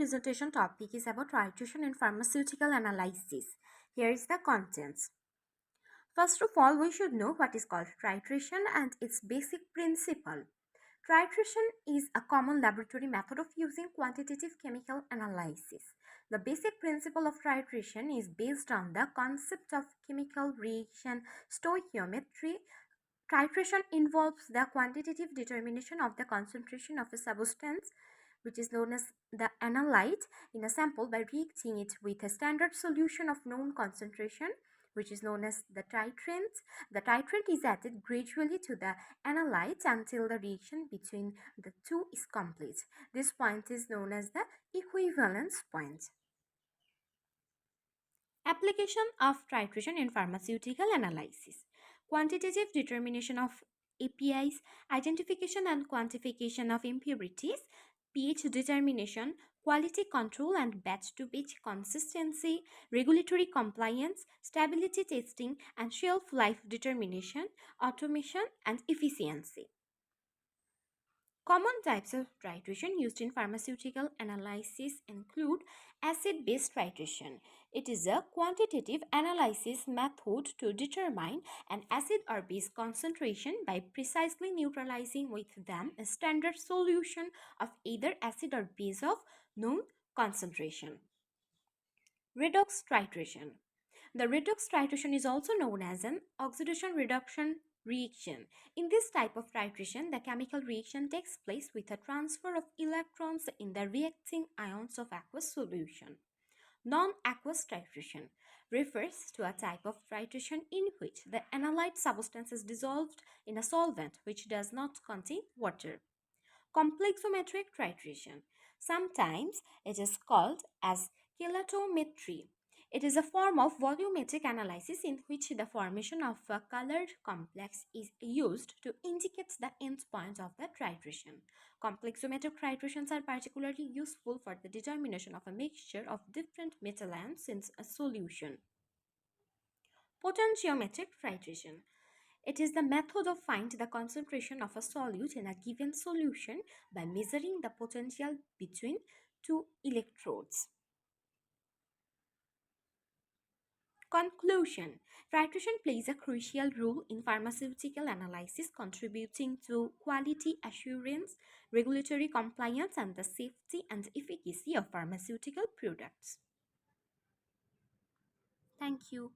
Presentation topic is about titration and pharmaceutical analysis. Here is the contents. First of all, we should know what is called titration and its basic principle. Titration is a common laboratory method of using quantitative chemical analysis. The basic principle of titration is based on the concept of chemical reaction stoichiometry. Titration involves the quantitative determination of the concentration of a substance, which is known as the analyte, in a sample by reacting it with a standard solution of known concentration, which is known as the titrant. The titrant is added gradually to the analyte until the reaction between the two is complete. This point is known as the equivalence point. Application of titration in pharmaceutical analysis. Quantitative determination of APIs, identification and quantification of impurities, pH determination, quality control and batch-to-batch consistency, regulatory compliance, stability testing and shelf life determination, automation and efficiency. Common types of titration used in pharmaceutical analysis include acid-base titration. It is a quantitative analysis method to determine an acid or base concentration by precisely neutralizing with them a standard solution of either acid or base of known concentration. Redox titration. The redox titration is also known as an oxidation reduction reaction. In this type of titration, the chemical reaction takes place with a transfer of electrons in the reacting ions of aqueous solution. Non-aqueous titration refers to a type of titration in which the analyte substance is dissolved in a solvent which does not contain water. Complexometric titration. Sometimes it is called as chelatometry. It is a form of volumetric analysis in which the formation of a colored complex is used to indicate the endpoint of the titration. Complexometric titrations are particularly useful for the determination of a mixture of different metal ions in a solution. Potentiometric titration. It is the method of finding the concentration of a solute in a given solution by measuring the potential between two electrodes. Conclusion. Titration plays a crucial role in pharmaceutical analysis, contributing to quality assurance, regulatory compliance, and the safety and efficacy of pharmaceutical products. Thank you.